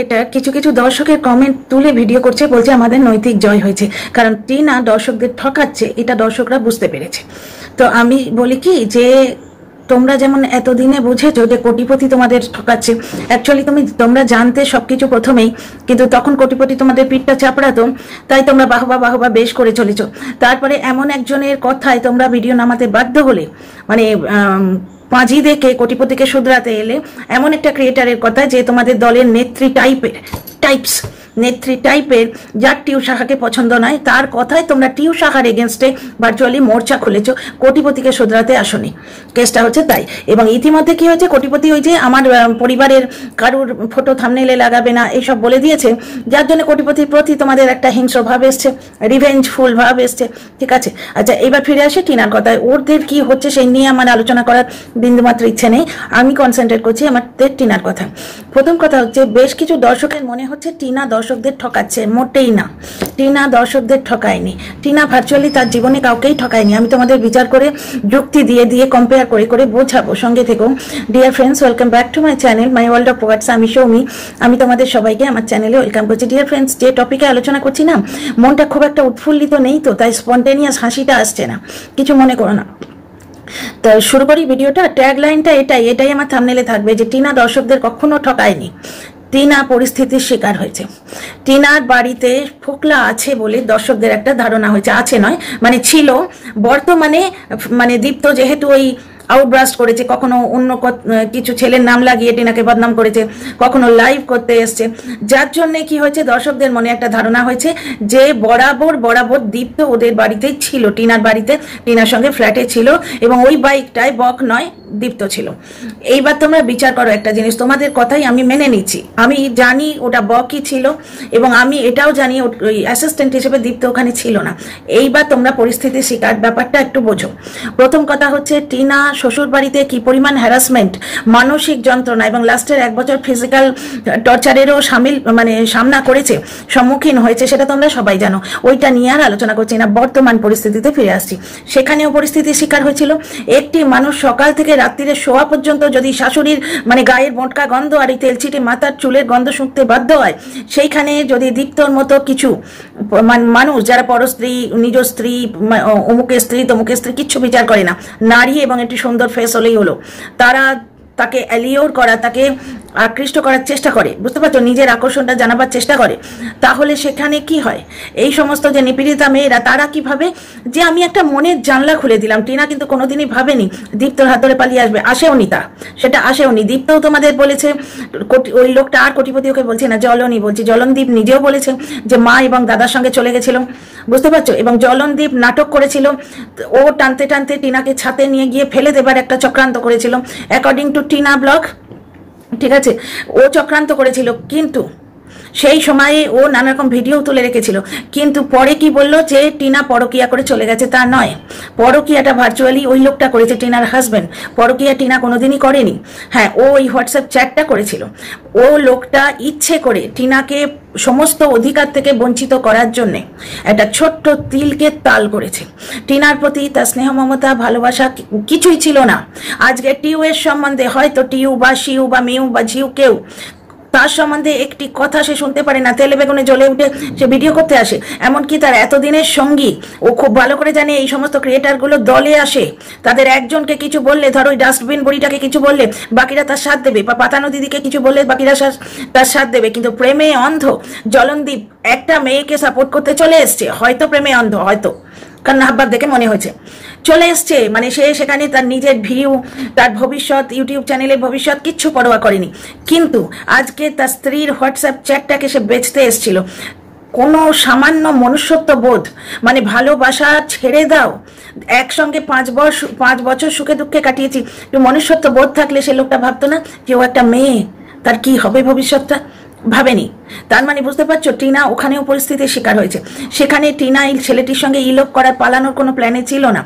এটা কিছু কিছু দর্শকের কমেন্ট তুলে ভিডিও করছে, বলছে আমাদের নৈতিক জয় হয়েছে, কারণ টিনা দর্শকদের ঠকাচ্ছে এটা দর্শকরা বুঝতে পেরেছে। তো আমি বলি কি যে তোমরা যেমন এতদিনে বুঝেছো যে কোটিপতি তোমাদের ঠকাচ্ছে, অ্যাকচুয়ালি তোমরা জানতে সবকিছু প্রথমেই, কিন্তু তখন কোটিপতি তোমাদের পিঠটা চাপড়াতো, তাই তোমরা বাহবা বেশ করে চলেছো। তারপরে এমন একজনের কথায় তোমরা ভিডিও নামাতে বাধ্য হলে, মানে পাঁজি দেখে কোটিপতিকে শুধরাতে এলে এমন একটা ক্রিয়েটারের কথা যে তোমাদের দলের নেত্রী টাইপের যার টিউ শাখাকে পছন্দ নয়, তার কথায় তোমরা টিউ শাখার এগেনস্টে ভার্চুয়ালি মোর্চা খুলেছো, কোটিপতিকে শুধরাতে আসনি। কেসটা হচ্ছে তাই। এবং ইতিমধ্যে কি হয়েছে, কোটিপতি ওই যে আমার পরিবারের কারুর ফটো থাম্বনেইলে লাগাবে না এইসব বলে দিয়েছে, যার জন্য কোটিপতির প্রতি তোমাদের একটা হিংস্র ভাব এসছে, রিভেঞ্জফুল ভাব এসছে। ঠিক আছে, আচ্ছা এবার ফিরে আসে টিনার কথায়। ওদের কি হচ্ছে সেই নিয়ে আমার আলোচনা করার বিন্দুমাত্র ইচ্ছে নেই, আমি কনসেন্ট্রেট করছি আমাদের টিনার কথা। প্রথম কথা হচ্ছে, বেশ কিছু দর্শকের মনে হচ্ছে টিনা দর্শকদের ঠকাচ্ছে, মোটেই না। টিনা দর্শকদের ঠকায়নি, টিনা ভার্চুয়ালি তার জীবনে কাউকেই ঠকায়নি। আমি তোমাদের বিচার করে যুক্তি দিয়ে কম্পেয়ার করে বোঝাবো, সঙ্গে থেকো। Dear friends, welcome back to my channel my world of words. আমি সৌমি, আমি তোমাদের সবাইকে আমার চ্যানেলে ওয়েলকাম করছি। ডিয়ার ফ্রেন্ডস, যে টপিকে আলোচনা করছি না, মনটা খুব একটা উৎফুল্লিত নেই, তো তাই স্পন্টেনিয়াস হাসিটা আসছে না, কিছু মনে করো না। তো শুরু করি ভিডিওটা। ট্যাগ লাইনটা এটাই আমার থাম্বনেইলে থাকবে যে টিনা দর্শকদের কখনো ঠকায়নি, টিনা পরিস্থিতির শিকার হয়েছে। টিনার বাড়িতে ফোকলা আছে বলে দর্শকদের একটা ধারণা হয়েছে, আছে নয় মানে ছিল। বর্তমানে মানে দীপ্ত যেহেতু ওই আউটব্রাস্ট করেছে, কখনো অন্য কিছু ছেলের নাম লাগিয়ে টিনাকে বদনাম করেছে, কখনো লাইভ করতে এসছে, যার জন্য কি হয়েছে, দর্শকদের মনে একটা ধারণা হয়েছে যে বরাবর দীপ্ত ওদের বাড়িতেই ছিল, টিনার বাড়িতে, টিনার সঙ্গে ফ্ল্যাটে ছিল, এবং ওই বাইকটায় বক নয় দীপ্ত ছিল। এইবার তোমরা বিচার করো একটা জিনিস, তোমাদের কথাই আমি মেনে নিচ্ছি, আমি জানি ওটা বকই ছিল, এবং আমি এটাও জানি ওই অ্যাসিস্ট্যান্ট হিসেবে দীপ্ত ওখানে ছিল না। এইবার তোমরা পরিস্থিতির শিকার, ব্যাপারটা একটু বোঝো। প্রথম কথা হচ্ছে, টিনা শ্বশুর বাড়িতে কি পরিমাণ হ্যারাসমেন্ট, মানসিক যন্ত্রণা এবং লাস্টের 1 বছর ফিজিক্যাল টর্চারেরও সামনা করেছে, সম্মুখীন হয়েছে, সেটা তোমরা সবাই জানো। ওইটা নিয়ে আর আলোচনা করছি না, বর্তমান পরিস্থিতিতে ফিরে আসছি। সেখানেও পরিস্থিতির শিকার হয়েছিল। একটি মানুষ সকাল থেকে রাত্রিরে শোয়া পর্যন্ত যদি শাশুড়ির গায়ের মোটকা গন্ধ আর এই তেলচিটে মাথার চুলের গন্ধ শুঁকতে বাধ্য হয়, সেইখানে যদি দীপ্তর মতো কিছু মানুষ যারা পরস্ত্রী, নিজ স্ত্রী, অমুকের স্ত্রী তমুকের স্ত্রী কিচ্ছু বিচার করে না, নারী এবং একটি সুন্দর ফেস হলেই হলো, তারা তাকে অ্যালিওর করা, তাকে আকৃষ্ট করার চেষ্টা করে, বুঝতে পারছো, নিজের আকর্ষণটা জানাবার চেষ্টা করে, তাহলে সেখানে কি হয়, এই সমস্ত যে নিপীড়িতা মেয়েরা তারা কি ভাবে যে আমি একটা মনের জানলা খুলে দিলাম। টিনা কিন্তু কোনোদিনই ভাবেনি দীপ্তর হাত ধরে পালিয়ে আসবে, আসেওনি, সেটা আসেওনি। দীপ্তও তোমাদের বলেছে, ওই লোকটা আর কোটিপতি ওকে বলছে না, জলনদীপ নিজেও বলেছে যে মা এবং দাদার সঙ্গে চলে গেছিল, বুঝতে পারছো, এবং জলনদীপ নাটক করেছিল, ও টানতে টিনাকে ছাতে নিয়ে গিয়ে ফেলে দেবার একটা চক্রান্ত করেছিল, অ্যাকর্ডিং টু টিনা ব্লগ। ঠিক আছে, ও চক্রান্ত করেছিল, কিন্তু সেই সময়ে ও নানা রকম ভিডিও তুলে রেখেছিল, কিন্তু পরে কি বললো যে টিনা পরকিয়া করে চলে গেছে, তা নয়। পরকিয়াটা ভার্চুয়ালি ওই লোকটা করেছে, টিনার হাজব্যান্ড। পরকিয়া টিনা কোনোদিনই করেনি। হ্যাঁ, ও ওই হোয়াটসঅ্যাপ চ্যাটটা করেছিল, ও লোকটা ইচ্ছে করে টিনাকে সমস্ত অধিকার থেকে বঞ্চিত করার জন্যে একটা ছোট্ট তিলকে তাল করেছে। টিনার প্রতি তার স্নেহ মমতা ভালোবাসা কিছুই ছিল না। আজকে টিউ এর সম্বন্ধে হয়তো টিউ বা শিউ বা মিউ বা ঝিউ কেউ তার সম্বন্ধে একটি কথা সে শুনতে পারে না, তেলে বেগুনে জ্বলে উঠে সে ভিডিও করতে আসে। এমনকি তার এতদিনের সঙ্গী ও খুব ভালো করে জানে এই সমস্ত ক্রিয়েটারগুলো দলে আসে, তাদের একজনকে কিছু বললে, ধরো ওই ডাস্টবিন বুড়িটাকে কিছু বললে বাকিরা তার সাথ দেবে, বা পাতানো দিদিকে কিছু বললে বাকিরা তার সাথ দেবে, কিন্তু প্রেমে অন্ধ জলনদীপ একটা মেয়েকে সাপোর্ট করতে চলে এসছে, হয়তো প্রেমে অন্ধ, হয়তো কারণ হাবভাব দেখে মনে হয়েছে চলে এসছে, মানে সে সেখানে তার নিজের ভিউ, তার ভবিষ্যৎ, ইউটিউব চ্যানেলের ভবিষ্যৎ কিচ্ছু পরোয়া করেনি। কিন্তু আজকে তার স্ত্রীর হোয়াটসঅ্যাপ চ্যাটটাকে সে বেচতে এসেছিল। কোনো সামান্য মনুষ্যত্ব বোধ, মানে ভালোবাসা ছেড়ে দাও, একসঙ্গে 5 বছর সুখে দুঃখে কাটিয়েছি, একটু মনুষ্যত্ব বোধ থাকলে সে লোকটা ভাবতো না যে ও একটা মেয়ে, তার কি হবে ভবিষ্যৎটা, ভাবেনি। তার মানে বুঝতে পারছো, টিনা ওখানেও পরিস্থিতির শিকার হয়েছে। সেখানে টিনা এই ছেলেটির সঙ্গে ইলোপ করার, পালানোর কোনো প্ল্যানে ছিল না।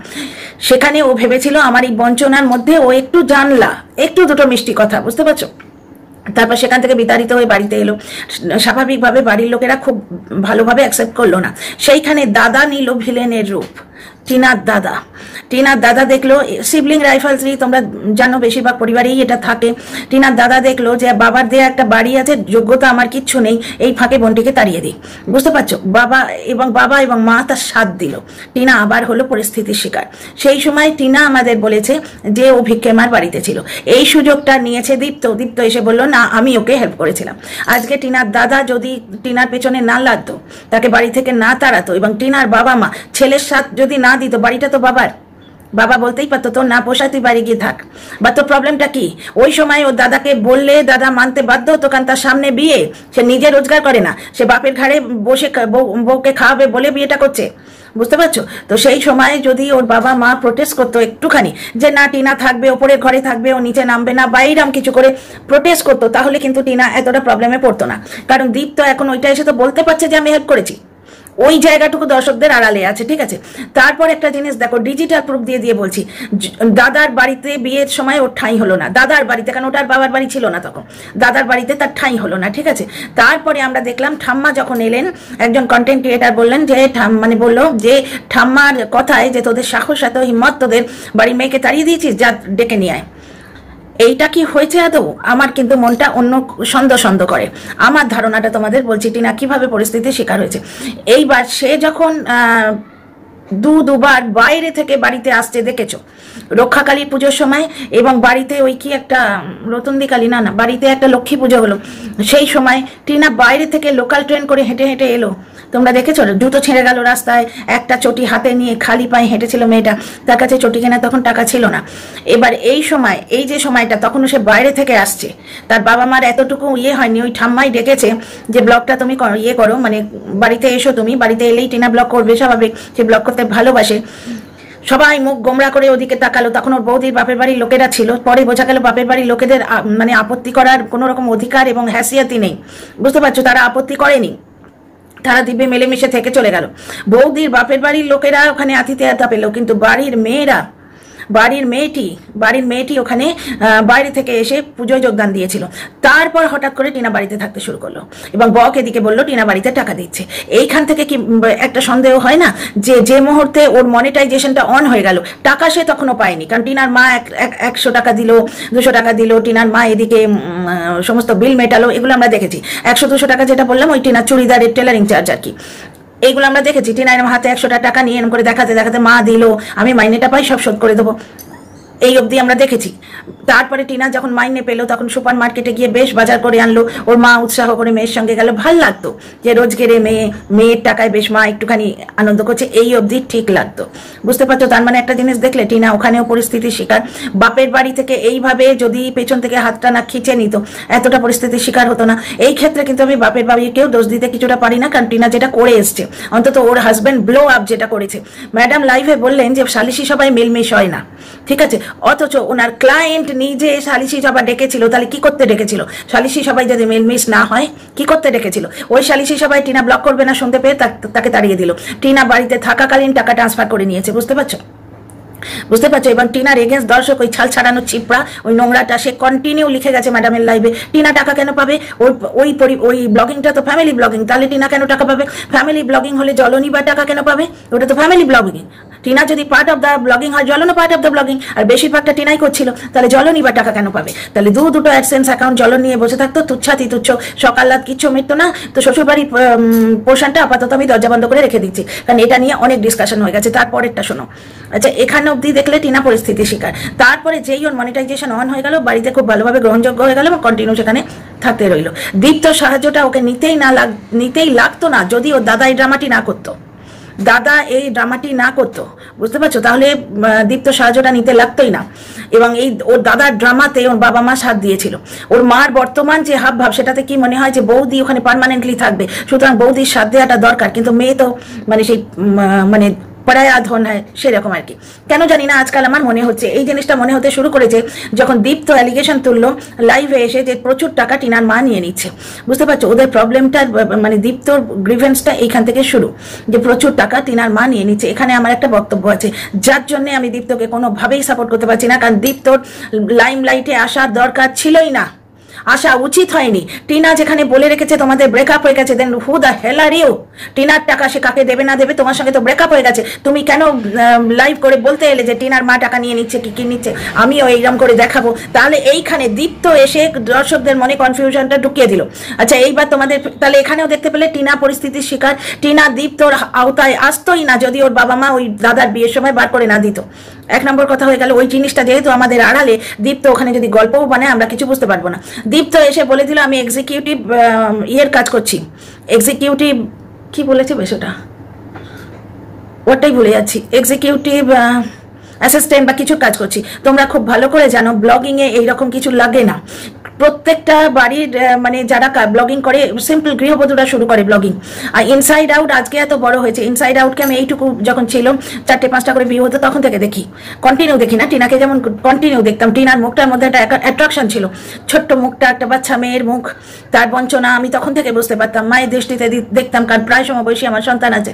সেখানে ও ভেবেছিল আমার এই বঞ্চনার মধ্যে ও একটু জানলা, একটু দুটো মিষ্টি কথা, বুঝতে পারছো। তারপর সেখান থেকে বিতাড়িত হয়ে বাড়িতে এলো। স্বাভাবিকভাবে বাড়ির লোকেরা খুব ভালোভাবে অ্যাকসেপ্ট করলো না। সেইখানে দাদা নিল ভিলেনের রূপ, টিনার দাদা দেখলো, সিবলিং রাইফালসরি তোমরা জানো বেশিরভাগ পরিবারেই এটা থাকে। টিনার দাদা দেখলো যে বাবার দেয়া একটা বাড়ি আছে, যোগ্যতা আমার কিচ্ছু নেই, এই ফাঁকে বোনটিকে তাড়িয়ে দিই। বুঝতে পারছো? বাবা এবং মা তার সাথ দিল। টিনা আবার হলো পরিস্থিতির শিকার। সেই সময় টিনা আমাদের বলেছে যে ও ভিক্ষেমার বাড়িতে ছিল। এই সুযোগটা নিয়েছে দীপ্ত এসে বললো না আমি ওকে হেল্প করেছিলাম। আজকে টিনার দাদা যদি টিনার পেছনে না লাগতো, তাকে বাড়ি থেকে না তাড়াতো, এবং টিনার বাবা মা ছেলের সাথ যদি না দিত, বাড়িটা তো বাবা বলতেই পারতো তোর না পোষা তুই বাড়ি গিয়ে থাক, বা তোর প্রবলেমটা কি। ওই সময় ওর দাদাকে বললে দাদা মানতে বাধ্য হতো, কারণ তার সামনে বিয়ে, সে নিজে রোজগার করে না, সে বাপের ঘাড়ে বসে বউকে খাওয়াবে বলে বিয়েটা করছে। বুঝতে পারছো? তো সেই সময় যদি ওর বাবা মা প্রোটেস্ট করতো একটুখানি, যে না টিনা থাকবে, ওপরের ঘরে থাকবে, ও নিচে নামবে না, বাইরাম কিছু করে প্রোটেস্ট করতো, তাহলে কিন্তু টিনা এতটা প্রবলেমে পড়তো না। কারণ দীপ তো এখন ওইটা এসে তো বলতে পারছে যে আমি হেল্প করেছি, ওই জায়গাটুকু দর্শকদের আড়ালে আছে। ঠিক আছে, তারপর একটা জিনিস দেখো, ডিজিটাল প্রুফ দিয়ে বলছি, দাদার বাড়িতে বিয়ের সময় ওর ঠাঁই হলো না, দাদার বাড়িতে, কারণ ওটার বাবার বাড়ি ছিল না তখন, দাদার বাড়িতে তার ঠাঁই হলো না। ঠিক আছে, তারপরে আমরা দেখলাম ঠাম্মা যখন এলেন, একজন কন্টেন্ট ক্রিয়েটার বললেন যে বললো যে ঠাম্মার কথায় যে তোদের সাহস এত হিম্মত, তোদের বাড়ির মেয়েকে তাড়িয়ে দিয়েছিস, যা ডেকে নিয়ে আয়। এইটা কি হয়েছে আদৌ? আমার কিন্তু মনটা অন্য সন্দেহ করে। আমার ধারণাটা তোমাদের বলছি, টিনা কিভাবে পরিস্থিতির শিকার হয়েছে। এইবার সে যখন দুবার বাইরে থেকে বাড়িতে আসছে দেখেছো, রক্ষাকালী পুজোর সময়, এবং বাড়িতে ওই কি একটা রতন্দি কালী, না বাড়িতে একটা লক্ষ্মী পুজো হলো, সেই সময় টিনা বাইরে থেকে লোকাল ট্রেন করে হেঁটে হেঁটে এলো। তোমরা দেখেছো, জুতো ছেড়ে গেল রাস্তায়, একটা চটি হাতে নিয়ে খালি পায়ে হেঁটেছিল মেয়েটা, তার কাছে চটি কেনা তখন টাকা ছিল না। এবার এই যে সময়টা, তখনও সে বাইরে থেকে আসছে, তার বাবা মার এতটুকু হয়নি, ওই ঠাম্মাই ডেকেছে যে ব্লগটা তুমি করো, মানে বাড়িতে এসো, তুমি বাড়িতে এলেই টিনা ব্লগ করবে, স্বাভাবিক, সে ব্লগ করতে ভালোবাসে। সবাই মুখ গোমরা করে ওদিকে তাকালো, তখন ওর বৌদির বাপের বাড়ির লোকেরা ছিল, পরে বোঝা গেল বাপের বাড়ির লোকেদের মানে আপত্তি করার কোনো রকম অধিকার এবং হ্যাসিয়াতি নেই। বুঝতে পারছো, তারা আপত্তি করেনি, তারা দিব্যে মিলেমিশে থেকে চলে গেল। বৌদির বাপের বাড়ির লোকেরা ওখানে আতিথেয়তা পেল, কিন্তু বাড়ির মেয়েটি ওখানে বাইরে থেকে এসে পুজোয় যোগদান দিয়েছিল। তারপর হঠাৎ করে টিনা বাড়িতে থাকতে শুরু করলো, এবং বক এদিকে বললো টিনা বাড়িতে টাকা দিচ্ছে। এইখান থেকে কি একটা সন্দেহ হয় না যে মুহূর্তে ওর মনিটাইজেশনটা অন হয়ে গেল, টাকা সে তখনও পায়নি, কারণ টিনার মা 100 টাকা দিল, 200 টাকা দিল, টিনার মা এদিকে সমস্ত বিল মেটালো, এগুলো আমরা দেখেছি। 100-200 টাকা যেটা বললাম, ওই টিনার চুড়িদারের টেলারিং চার্জ আর কি, এইগুলো আমরা দেখেছি। টিনা এরম হাতে 100 টাকা নিয়ে এরম করে দেখাতে মা দিল, আমি মাইনেটা পাই, সব শোধ করে দেবো, এই অবধি আমরা দেখেছি। তারপরে টিনা যখন মাইনে পেলো, তখন সুপার মার্কেটে গিয়ে বেশ বাজার করে আনলো, ওর মা উৎসাহ করে মেয়ের সঙ্গে গেল, ভাল লাগতো যে রোজগেরে মেয়ের টাকায় বেশ মা একটুখানি আনন্দ করছে, এই অবধি ঠিক লাগতো। বুঝতে পারছো? তার মানে একটা জিনিস দেখলে, টিনা ওখানেও পরিস্থিতির শিকার। বাপের বাড়ি থেকে এইভাবে যদি পেছন থেকে হাতটা না খিচে নিত, এতটা পরিস্থিতির শিকার হতো না। এই ক্ষেত্রে কিন্তু আমি বাপের বাড়িকেও দোষ দিতে কিছুটা পারি না, কারণ টিনা যেটা করে এসছে, অন্তত ওর হাজব্যান্ড ব্লো আপ যেটা করেছে। ম্যাডাম লাইভে বললেন যে সালিশি সবাই মিলমিশ হয় না, ঠিক আছে, অথচ ওনার ক্লায়েন্ট নিজে সালিশি সভা ডেকেছিল, তাহলে কি করতে ডেকেছিল? সালিশি সবাই যদি মিলমিশ না হয়, কি করতে ডেকেছিল? ওই সালিশি সবাই টিনা ব্লক করবে না শুনতে পেয়ে তাকে তাড়িয়ে দিল। টিনা বাড়িতে থাকাকালীন টাকা ট্রান্সফার করে নিয়েছে। বুঝতে পারছো? এবং টিনার এগেন্স্ট দর্শক ওই ছাল ছাড়ানো চিপড়া, ওই নোংরাটা সে কন্টিনিউ লিখে গেছে ম্যাডামের লাইভে, টিনা টাকা কেন পাবে? ওই ব্লগিংটা তো ফ্যামিলি ব্লগিং, তাহলে টিনা কেন টাকা পাবে? ফ্যামিলি ব্লগিং হলে জলনি বা টাকা কেন পাবে? ওটা তো ফ্যামিলি ব্লগিং। টিনা যদি পার্ট অফ দ্য ব্লগিং হয়, জলনও পার্ট অফ দ্য ব্লগিং, আর বেশিরভাগটা টিনাই করছিল, তাহলে জলনি বা টাকা কেন পাবে? তাহলে দুটো অ্যাডসেন্স অ্যাকাউন্ট জলন নিয়ে বসে থাকতো, তুচ্ছাতি তুচ্ছ, সকাল রাত কিচ্ছু মিটতো না। তো শ্বশুরবাড়ির পোর্শনটা আপাতত আমি দরজা বন্ধ করে রেখে দিচ্ছি, কারণ এটা নিয়ে অনেক ডিসকাশন হয়ে গেছে। তারপরেরটা শোনো। আচ্ছা, এখানে অবধি দেখলে টিনা পরিস্থিতি শিকার। তারপরে যেই ওর মনিটাইজেশন অন হয়ে গেল, বাড়িতে খুব ভালোভাবে গ্রহণযোগ্য হয়ে গেল এবং কন্টিনিউ সেখানে থাকতে রইল। দীপ্ত সাহায্যটা ওকে নিতেই লাগতো না, যদি ওর দাদা এই ড্রামাটি না করতো। বুঝতে পারছো? তাহলে দীপ্ত সাহায্যটা নিতে লাগতোই না। এবং ওর দাদার ড্রামাতে ওর বাবা মা সাথ দিয়েছিল। ওর মার বর্তমান যে হাব ভাব, সেটাতে কি মনে হয় যে বৌদি ওখানে পার্মানেন্টলি থাকবে, সুতরাং বৌদির সাথ দেওয়াটা দরকার। কিন্তু মেয়ে তো সেই পড়ায় আধন হয়, সেরকম আর কি। কেন জানি না আজকাল আমার মনে হচ্ছে, এই জিনিসটা মনে হতে শুরু করেছে যখন দীপ্ত অ্যালিগেশন তুললো লাইভে এসে যে প্রচুর টাকা টিনার মা নিয়ে নিচ্ছে। বুঝতে পারছো? ওদের প্রবলেমটা দীপ্তর গ্রিভেন্সটা এইখান থেকে শুরু, যে প্রচুর টাকা টিনার মা নিয়ে নিচ্ছে। এখানে আমার একটা বক্তব্য আছে, যার জন্য আমি দীপ্তকে কোনোভাবেই সাপোর্ট করতে পারছি না, কারণ দীপ্তর লাইমলাইটে আসার দরকার ছিলই না। আসা উচিত হয়নি। টিনা যেখানে বলে রেখেছে তোমাদের ব্রেকআপ হয়ে গেছে, দেন who the hell are you? টিনার টাকা সে কাকে দেবে না দেবে, তোমার সঙ্গে তো ব্রেকআপ হয়ে গেছে, তুমি কেন লাইভ করে বলতে এলে যে টিনার মা টাকা নিয়ে নিচ্ছে কি নিচ্ছে, আমিও এইরকম করে দেখাবো? তাহলে এইখানে দীপ্ত এসে দর্শকদের মনে কনফিউশনটা ঢুকিয়ে দিল। আচ্ছা এইবার তোমাদের তাহলে এখানেও দেখতে পেলে টিনা পরিস্থিতির শিকার। টিনা দীপ্তর আওতায় আসতোই না যদি ওর বাবা মা ওই দাদার বিয়ের সময় বার করে না দিত। এক নম্বর কথা হয়ে গেল, ওই জিনিসটা যেহেতু আমাদের আড়ালে, দীপ্ত ওখানে যদি গল্পও বানায় আমরা কিছু বুঝতে পারবো না। দীপ্ত এসে বলে দিল আমি এক্সিকিউটিভ ইয়ের কাজ করছি, এক্সিকিউটিভ কি বলেছে বেশ ওটাই ভুলে যাচ্ছি, এক্সিকিউটিভ অ্যাসিস্ট্যান্ট বা কিছুর কাজ করছি। তোমরা খুব ভালো করে জানো ব্লগিংয়ে এইরকম কিছু লাগে না। প্রত্যেকটা বাড়ির মানে যারা ব্লগিং করে সিম্পল গৃহবধূরা শুরু করে ব্লগিং। আর ইনসাইড আউট আজকে এত বড় হয়েছে, ইনসাইড আউটকে আমি এইটুকু যখন ছিল 4-5টা করে ভিউ হতো তখন থেকে দেখি, কন্টিনিউ দেখি না। টিনাকে যেমন কন্টিনিউ দেখতাম, টিনার মুখটার মধ্যে একটা অ্যাট্রাকশন ছিল, ছোট্ট মুখটা, একটা বাচ্চা মেয়ের মুখ, তার বঞ্চনা আমি তখন থেকে বুঝতে পারতাম, মায়ের দৃষ্টিতে দেখতাম, কারণ প্রায় সময় বয়সী আমার সন্তান আছে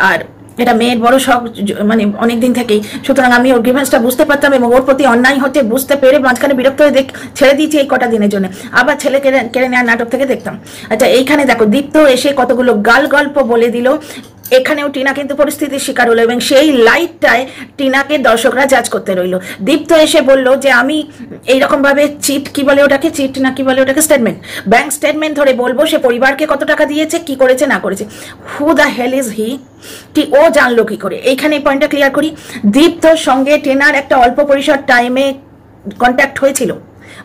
আর এটা মেয়ের বড় শখ মানে অনেকদিন থেকেই। সুতরাং আমি ওর গ্রিভেন্সটা বুঝতে পারতাম এবং ওর প্রতি অন্যায় হচ্ছে বুঝতে পেরে মাঝখানে বিরক্ত হয়ে ছেড়ে দিয়েছি এই কটা দিনের জন্য, আবার ছেলে কেড়ে নেওয়ার নাটক থেকে দেখতাম। আচ্ছা এইখানে দেখো দীপ্ত এসে কতগুলো গাল গল্প বলে দিল, এখানেও টিনা কিন্তু পরিস্থিতির শিকার হলো এবং সেই লাইটটায় টিনাকে দর্শকরা জাজ করতে রইল। দীপ্ত এসে বলল যে আমি এইরকম ভাবে চিট কি বলে ওটাকে, চিট না কি বলে ওটাকে, স্টেটমেন্ট, ব্যাংক স্টেটমেন্ট ধরে বলবো সে পরিবারকে কত টাকা দিয়েছে, কি করেছে না করেছে। Who the hell is he? ও জানলো কি করে? এইখানে এই পয়েন্টটা ক্লিয়ার করি। দীপ্তর সঙ্গে টিনার একটা অল্প পরিসর টাইমে কন্ট্যাক্ট হয়েছিল,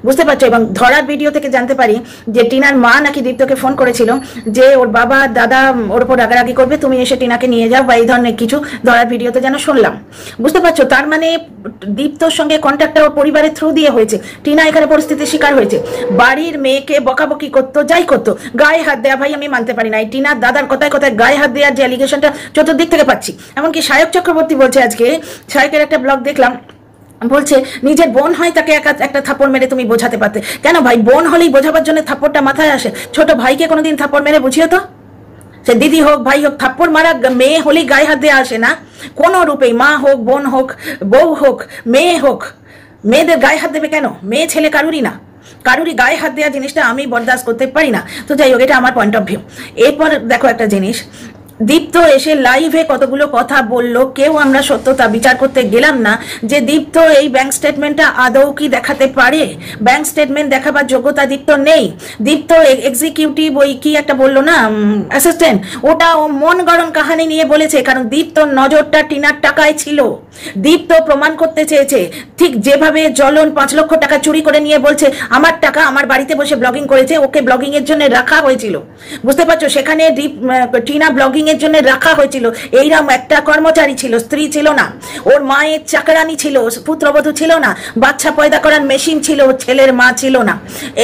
বুঝতে পারছো? এবং ধরার ভিডিও থেকে জানতে পারি যে টিনার মা নাকি দীপ্তকে ফোন করেছিল যে ওর বাবা দাদা ওর উপর রাগারাগি করবে, তুমি এসে টিনাকে নিয়ে যাও বা এই ধরনের কিছু ধরার ভিডিওতে যেন শুনলাম, বুঝতে পারছো? তার মানে দীপ্তর সঙ্গে কন্ট্যাক্টটা ওর পরিবারের থ্রু দিয়ে হয়েছে। টিনা এখানে পরিস্থিতির শিকার হয়েছে, বাড়ির মেয়েকে বকাবকি করতো, যাই করতো, গায়ে হাত দেয়া ভাই আমি মানতে পারি না। এই টিনার দাদার কথায় কথায় গায়ে হাত দেওয়ার যে অ্যালিগেশনটা চতুর্দিক থেকে পাচ্ছি। এমনকি সায়ক চক্রবর্তী বলছে, আজকে সায়কের একটা ব্লগ দেখলাম, বলছে নিজের বোন হয় তাকে একটা থাপ্পড় মেরে তুমি বোঝাতে পারতে। কেন ভাই, বোন হলেই বোঝাবার জন্য থাপ্পড়টা মাথায় আসে? ছোট ভাইকে কোনোদিন থাপ্পড় মেরে বুঝিও তো, সে দিদি হোক ভাই হোক, থাপ্পড় মারা মেয়ে হলেই গায়ে হাত দিয়ে আসে না কোনো রূপেই, মা হোক বোন হোক বউ হোক মেয়ে হোক, মেয়েদের গায়ে হাত দেবে কেন? মেয়ে ছেলে কারুরই না, কারুরই গায়ে হাত দেওয়া জিনিসটা আমি বরদাস্ত করতে পারি না। তো যাই হোক, এটা আমার পয়েন্ট অফ ভিউ। এরপর দেখো একটা জিনিস, দীপ্ত এসে লাইভে কতগুলো কথা বলল, কেউ আমরা সত্যতা বিচার করতে গেলাম না যে দীপ্ত এই ব্যাংক স্টেটমেন্টটা আদৌ কি দেখাতে পারে। ব্যাংক স্টেটমেন্ট দেখাবার যোগ্যতা দীপ্ত নেই। দীপ্ত এক্সিকিউটিভ ওই কি একটা বললো না অ্যাসিস্ট্যান্ট, ওটা ও মন গড়ন কাহানি নিয়ে বলেছে, কারণ দীপ্তর নজরটা টিনার টাকায় ছিল। দীপ্ত প্রমাণ করতে চেয়েছে, ঠিক যেভাবে জ্বলন 5 লক্ষ টাকা চুরি করে নিয়ে বলছে আমার টাকা, আমার বাড়িতে বসে ব্লগিং করেছে, ওকে ব্লগিং এর জন্য রাখা হয়েছিল, বুঝতে পারছো? সেখানে টিনা ব্লগিং এর জন্য রাখা হয়েছিল, এইরকম একটা কর্মচারী ছিল, স্ত্রী ছিল না, ওর মায়ের চাকরানি ছিল, পুত্রবধূ ছিল না, বাচ্চা পয়দা করার মেশিন ছিল, ছেলের মা ছিল না।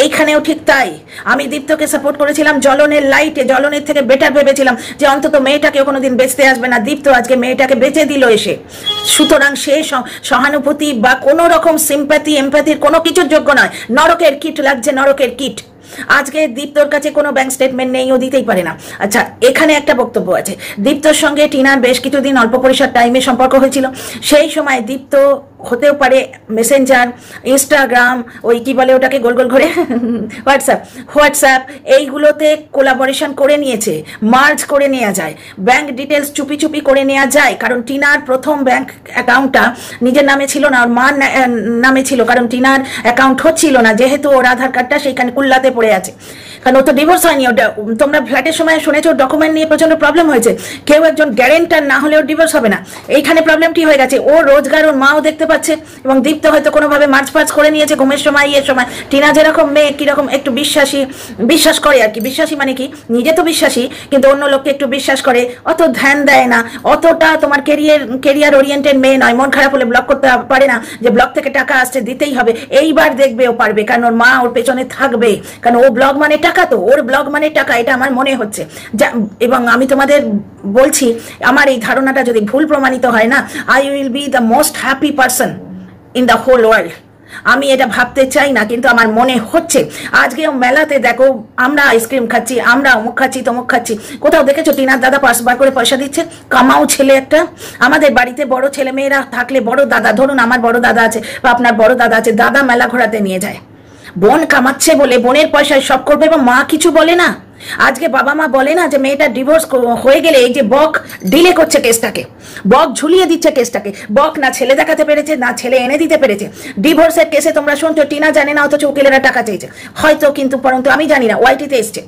এইখানেও ঠিক তাই, আমি দীপ্তকে সাপোর্ট করেছিলাম জ্বলনের লাইটে, জ্বলনের থেকে বেটার ভেবেছিলাম যে অন্তত মেয়েটাকে কোনোদিন বেচতে আসবে না। দীপ্ত আজকে মেয়েটাকে বেচে দিল এসে, সুতরাং সে সহানুভূতি বা কোনো রকম সিম্প্যাথি এমপ্যাথির কোনো কিছুর যোগ্য নয়। নরকের কিট লাগছে, নরকের কিট। আজকে দীপ্তর কাছে কোনো ব্যাংক স্টেটমেন্ট নেই, ও দিতেই পারে না। আচ্ছা এখানে একটা বক্তব্য আছে, দীপ্তর সঙ্গে টিনার বেশ কিছুদিন অল্প পরিসর টাইমে সম্পর্ক হয়েছিল, সেই সময় দীপ্ত হতেও পারে মেসেঞ্জার, ইনস্টাগ্রাম, ওই কি বলে ওটাকে গোল গোল ঘুরে হোয়াটসঅ্যাপ এইগুলোতে কোলাবোরেশন করে নিয়েছে, মার্জ করে নেওয়া যায়, ব্যাংক ডিটেলস চুপি চুপি করে নেওয়া যায়। কারণ টিনার প্রথম ব্যাংক অ্যাকাউন্টটা নিজের নামে ছিল না, ওর মার নামে ছিল, কারণ টিনার অ্যাকাউন্ট হচ্ছিল না, যেহেতু ওর আধার কার্ডটা সেইখানে কুল্লাতে পড়ে আছে, কারণ ও তো ডিভোর্স হয়নি। ওটা তোমরা ফ্ল্যাটের সময় শুনেছো ডকুমেন্ট নিয়ে প্রচন্ড প্রবলেম হয়েছে, কেউ একজন গ্যারেন্টার না হলে ওর ডিভোর্স হবে না। এইখানে প্রবলেমটি হয়ে গেছে, ওর রোজগার ওর মাও দেখতে পাচ্ছে এবং দীপ্ত হয়তো কোনোভাবে মার্চ ফার্চ করে নিয়েছে ঘুমের সময় ইয়ের সময়। টিনা যেরকম মেয়ে কিরকম একটু বিশ্বাস করে আর কি, বিশ্বাসী মানে কি নিজে তো বিশ্বাসী কিন্তু অন্য লোককে একটু বিশ্বাস করে, অত ধ্যান দেয় না, অতটা তোমার কেরিয়ার ওরিয়েন্টেড মেয়ে নয়। মন খারাপ হলে ব্লক করতে পারে না যে ব্লক থেকে টাকা আসছে দিতেই হবে, এইবার দেখবে ও পারবে, কারণ ওর মা ওর পেছনে থাকবে, কারণ ও ব্লগ মানে টাকা, তো ওর ব্লগ মানে টাকা, এটা আমার মনে হচ্ছে। এবং আমি তোমাদের বলছি আমার এই ধারণাটা যদি ভুল প্রমাণিত হয় না, I will be the most happy person in the whole world. আমি এটা ভাবতে চাই না কিন্তু আমার মনে হচ্ছে। আজকেও মেলাতে দেখো আমরা আইসক্রিম খাচ্ছি, আমরা অমুক খাচ্ছি তমুক খাচ্ছি, কোথাও দেখেছো টিনার দাদা পার্স বার করে পয়সা দিচ্ছে? কামাও ছেলে একটা। আমাদের বাড়িতে বড় ছেলে মেয়েরা থাকলে বড় দাদা, ধরুন আমার বড় দাদা আছে বা আপনার বড় দাদা আছে, দাদা মেলা ঘোরাতে নিয়ে যায়, বোন কামাচ্ছে বলে বোনের পয়সায় সব করবে এবং মা কিছু বলে না। আজকে বাবা মা বলে না যে মেয়েটা ডিভোর্স হয়ে গেলে এই যে বক ডিলে করছে কেসটাকে, বক ঝুলিয়ে দিচ্ছে কেসটাকে, বক না ছেলে দেখাতে পেরেছে না ছেলে এনে দিতে পেরেছে। ডিভোর্সের কেসে তোমরা শুনছো টিনা জানে না অথচ উকিলেরা টাকা চেয়েছে হয়তো, কিন্তু পরন্তু আমি জানি না, ওয়াইটিতে এসছে,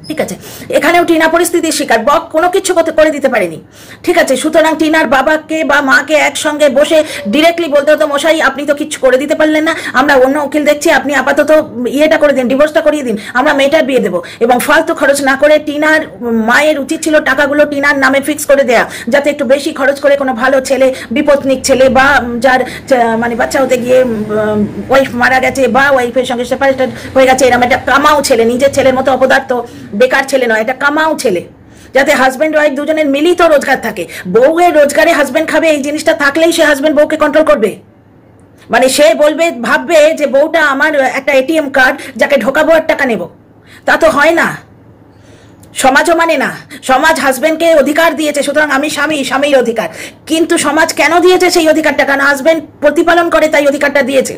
ঠিক আছে। এখানেও টিনা পরিস্থিতির শিকার, বক কোনো কিছু করে দিতে পারেনি, ঠিক আছে। সুতরাং টিনার বাবাকে বা মাকে একসঙ্গে বসে ডিরেক্টলি বলতে হতো মশাই আপনি তো কিছু করে দিতে পারলেন না, আমরা অন্য উকিল দেখছি, আপনি আপাতত ইয়েটা করে দিন, ডিভোর্সটা করিয়ে দিন, আমরা মেয়েটার বিয়ে দেবো। এবং ফালতু খরচ না করে টিনার মায়ের উচিত ছিল টাকাগুলো টিনার নামে ফিক্স করে দেয়া, যাতে একটু বেশি খরচ করে কোনো ভালো ছেলে, বিপত্নিক ছেলে বা যার মানে বাচ্চা হতে গিয়ে ওয়াইফ মারা গেছে বা ওয়াইফের সঙ্গে সেপারেটেড হয়ে গেছে, এরকম একটা কামাও ছেলে, নিজের ছেলের মতো অপদার্থ বেকার ছেলে নয়, এটা কামাও ছেলে, যাতে হাজব্যান্ড ওয়াইফ দুজনের মিলিত রোজগার থাকে। বউয়ের রোজগারে হাজব্যান্ড খাবে এই জিনিসটা থাকলেই সে হাজব্যান্ড বউকে কন্ট্রোল করবে। মানে সে বলবে, ভাববে যে বউটা আমার একটা এটিএম কার্ড, যাকে ঢোকাবো আর টাকা নেব, তা তো হয় না। সমাজও মানে না, সমাজ হাজব্যান্ডকে অধিকার দিয়েছে, সুতরাং আমি স্বামী, স্বামীর অধিকার, কিন্তু সমাজ কেন দিয়েছে সেই অধিকারটা? কারণ হাজব্যান্ড প্রতিপালন করে তাই অধিকারটা দিয়েছে।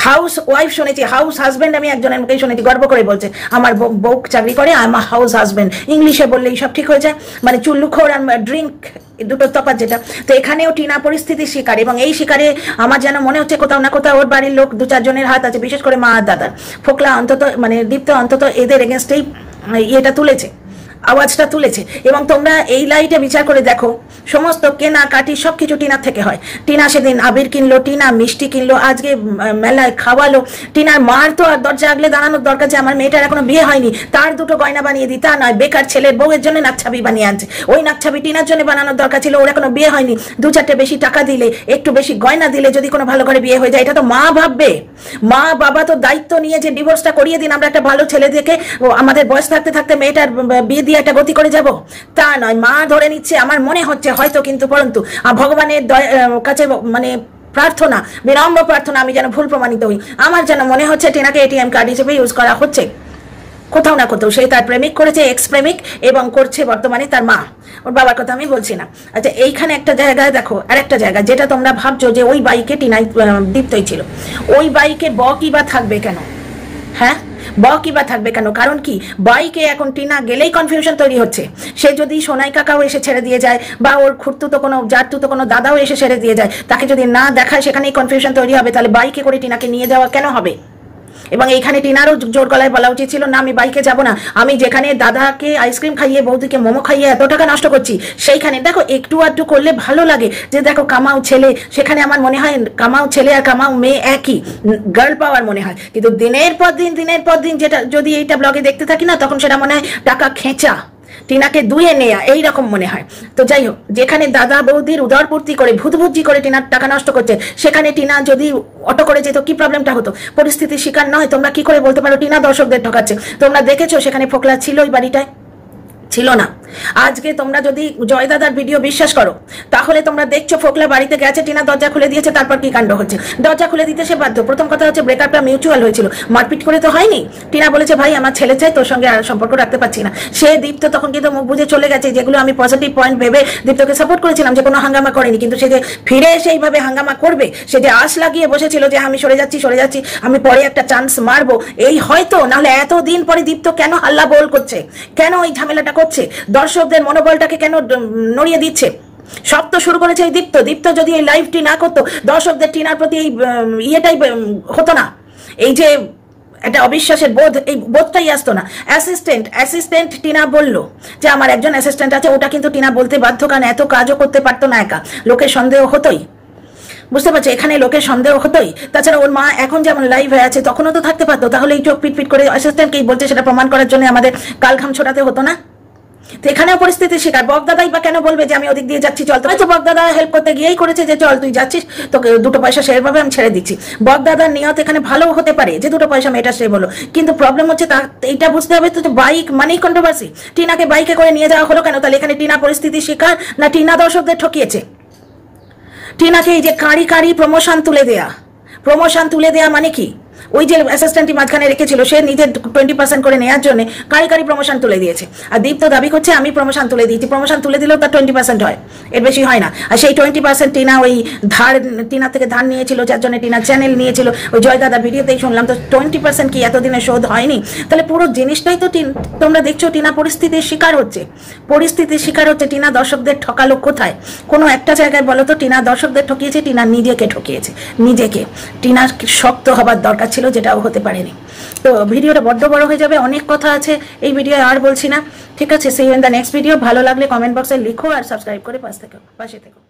হাউস ওয়াইফ শুনেছি, হাউস হাজব্যান্ড আমি একজনের মুখেই শুনেছি, গর্ব করে বলছে আমার বউ চাকরি করে, আমার হাউস হাজব্যান্ড। ইংলিশে বললেই সব ঠিক হয়ে যায়, মানে চুল্লুখোর আর ড্রিঙ্ক দুটো তফাৎ যেটা। তো এখানেও টিনা পরিস্থিতির শিকার, এবং এই শিকারে আমার যেন মনে হচ্ছে কোথাও না কোথাও ওর বাড়ির লোক দু চারজনের হাত আছে, বিশেষ করে মা আর দাদার। ফোকলা অন্তত মানে দীপ্ত অন্তত এদের এগেনস্টেই ইয়েটা তুলেছে, আওয়াজটা তুলেছে। এবং তোমরা এই লাইটে বিচার করে দেখো, সমস্ত কেনাকাটি সবকিছু টিনার থেকে হয়। টিনা সেদিন আবির কিনলো, টিনা মিষ্টি কিনলো, আজকে মেলায় খাওয়ালো। টিনার মার তো আর দরজা আগলে দাঁড়ানোর দরকার যে আমার মেয়েটার এখনো বিয়ে হয়নি, তার দুটো গয়না বানিয়ে দিই তা নয়, বেকার ছেলের বউয়ের জন্য নাকছাবি বানিয়ে আনছে। ওই নাকছাবি টিনার জন্য বানানোর দরকার ছিল, ওর এখনো বিয়ে হয়নি, দু চারটে বেশি টাকা দিলে, একটু বেশি গয়না দিলে যদি কোনো ভালো করে বিয়ে হয়ে যায়, এটা তো মা ভাববে। মা বাবা তো দায়িত্ব নিয়ে যে ডিভোর্সটা করিয়ে দিন, আমরা একটা ভালো ছেলে দেখে আমাদের বয়স থাকতে থাকতে মেয়েটার বিয়ে দিয়ে একটা গতি করে যাব, তা নয়। মা ধরে নিচ্ছে, আমার মনে হচ্ছে হয়তো, কিন্তু পরন্তু ভগবানের কাছে মানে প্রার্থনা, বিনম্র প্রার্থনা, আমি যেন ভুল প্রমাণিত হই। আমার যেন মনে হচ্ছে টিনাকে এটিএম কার্ড হিসেবে ইউজ করা হচ্ছে কোথাও না কোথাও। সে তার প্রেমিক করেছে, এক্স প্রেমিক, এবং করছে বর্তমানে তার মা, ওর বাবার কথা আমি বলছি না। আচ্ছা, এইখানে একটা জায়গায় দেখো, আর একটা জায়গা যেটা তোমরা ভাবছো যে ওই বাইকে টিনাই দীপ্তই ছিল, ওই বাইকে বকই বা থাকবে কেন? হ্যাঁ, বকই বা থাকবে কেন? কারণ কি, বাইকে এখন টিনা গেলেই কনফিউশন তৈরি হচ্ছে। সে যদি সোনাই কাকাও এসে ছেড়ে দিয়ে যায়, বা ওর খুঁড়তুতো কোনো জারতুতো কোনো দাদাও এসে ছেড়ে দিয়ে যায়, তাকে যদি না দেখায় সেখানেই কনফিউশন তৈরি হবে, তাহলে বাইকে করে টিনাকে নিয়ে যাওয়া কেন হবে? এবং এইখানে টিনারও জোর গলায় বলা উচিত ছিল, না আমি বাইকে যাব না, আমি যেখানে দাদাকে আইসক্রিম খাইয়ে বৌদিকে মোমো খাইয়ে এত টাকা নষ্ট করছি, সেইখানে দেখো একটু আধটু করলে ভালো লাগে, যে দেখো কামাও ছেলে, সেখানে আমার মনে হয় কামাও ছেলে আর কামাও মেয়ে একই, গার্ল পাওয়ার মনে হয়। কিন্তু দিনের পর দিন যেটা যদি এইটা ব্লগে দেখতে থাকি না, তখন সেটা মনে হয় টাকা খেঁচা, টিনাকে দুয়ে নেয়া, এইরকম মনে হয়। তো যাই হোক, যেখানে দাদা বৌদির উদরপূর্তি করে ভূতভুজি করে টিনার টাকা নষ্ট করছে, সেখানে টিনা যদি অটো করে যেত কি প্রবলেমটা হতো? পরিস্থিতির শিকার নয়, তোমরা কি করে বলতে পারো টিনা দর্শকদের ঠকাচ্ছে? তোমরা দেখেছো সেখানে ফোকলা ছিল ওই বাড়িটায়? ছিল না। আজকে তোমরা যদি জয় দাদার ভিডিও বিশ্বাস করো, তাহলে তোমরা দেখছো ফোকলা বাড়িতে গেছে, টিনা দরজা খুলে দিয়েছে, তারপর কি কাণ্ড হচ্ছে। দরজা খুলে দিতে সে বাধ্য। প্রথম কথা হচ্ছে ব্রেকআপটা মিউচুয়াল হয়েছিল, মারপিট করে তো হয়নি। টিনা বলেছে ভাই আমার ছেলে চাই, তোর সঙ্গে আর সম্পর্ক রাখতে পারছি না। সে দীপ্ত তখন কিন্তু মুখ বুঝে চলে গেছে, যেগুলো আমি পজিটিভ পয়েন্ট ভেবে দীপ্তকে সাপোর্ট করেছিলাম যে কোনো হাঙ্গামা করেনি, কিন্তু সে যে ফিরে এসে এইভাবে হাঙ্গামা করবে, সে যে আশ লাগিয়ে বসেছিল যে আমি সরে যাচ্ছি, আমি পরে একটা চান্স মারবো, এই হয়তো, নাহলে এতদিন পরে দীপ্ত কেন হাল্লা বোল করছে, কেন এই ঝামেলাটা করছে, দর্শকদের মনোবলটাকে কেন নড়িয়ে দিচ্ছে? সব তো শুরু করেছে এই দীপ্ত যদি এই লাইভটি না করতো, দর্শকদের টিনার প্রতি এই ইয়েটাই হতো না, এই যে একটা অবিশ্বাসের বোধ, এই বোধটাই আসতো না। অ্যাসিস্ট্যান্ট টিনা বললো যে আমার একজন অ্যাসিস্ট্যান্ট আছে, ওটা কিন্তু টিনা বলতে বাধ্য, কারণ এত কাজও করতে পারতো না একা, লোকের সন্দেহ হতোই, বুঝতে পারছো, এখানে লোকের সন্দেহ হতোই। তাছাড়া ওর মা এখন যেমন লাইভ হয়ে আছে, তখনও তো থাকতে পারতো, তাহলে এই চোখ পিট করে অ্যাসিস্ট্যান্টকেই বলছে, সেটা প্রমাণ করার জন্য আমাদের কালঘাম ছোটাতে হতো না। তো এখানেও পরিস্থিতির শিকার। বকদাদাই বা কেন বলবে যে আমি ওদিক দিয়ে যাচ্ছি, চল, তো বকদাদা হেল্প করতে গিয়েই করেছে যে চল তুই যাচ্ছিস, তোকে দুটো পয়সা সেভাবে আমি ছেড়ে দিচ্ছি। বকদাদার নিয়ত এখানে ভালো হতে পারে যে দুটো পয়সা মেয়েটা সে বলো, কিন্তু প্রবলেম হচ্ছে এইটা বুঝতে হবে তো, বাইক মানেই কন্ট্রোভার্সি। টিনাকে বাইকে করে নিয়ে যাওয়া হলো কেন? তাহলে এখানে টিনা পরিস্থিতির শিকার, না টিনা দর্শকদের ঠকিয়েছে? টিনাকে এই যে কাঁড়ি প্রমোশন তুলে দেয়া মানে কি? ওই যে অ্যাসিস্ট্যান্টটি মাঝখানে রেখেছিল সে নিজের 20% করে নেওয়ার জন্য কারি প্রমোশন তুলে দিয়েছে। আর দীপ তো দাবি করছে আমি প্রমোশন তুলে দিয়েছি, প্রমোশন তুলে দিলেও তার 20% হয়, এর বেশি হয় না। আর সেই 20% টিনা ওই টিনা থেকে ধার নিয়েছিল, যার জন্য টিনা চ্যানেল নিয়েছিল, ওই জয় দাদার ভিডিওতেই শুনলাম। তো 20% কি এতদিনে শোধ হয়নি? তাহলে পুরো জিনিসটাই তো তোমরা দেখছো টিনা পরিস্থিতির শিকার হচ্ছে, টিনা দর্শকদের ঠকালো কোথায়? কোনো একটা জায়গায় বলো তো টিনা দর্শকদের ঠকিয়েছে, টিনা নিজেকে ঠকিয়েছে, নিজেকে। টিনার শক্ত হবার দরকার ছিল, যেটাও হতে পারেনি। তো ভিডিওটা বড্ড বড় হয়ে যাবে, অনেক কথা আছে এই ভিডিও, আর বলছি না। ঠিক আছে, see you in the next video. ভালো লাগলে কমেন্ট বক্সে লিখো আর সাবস্ক্রাইব করে পাশে থেকো।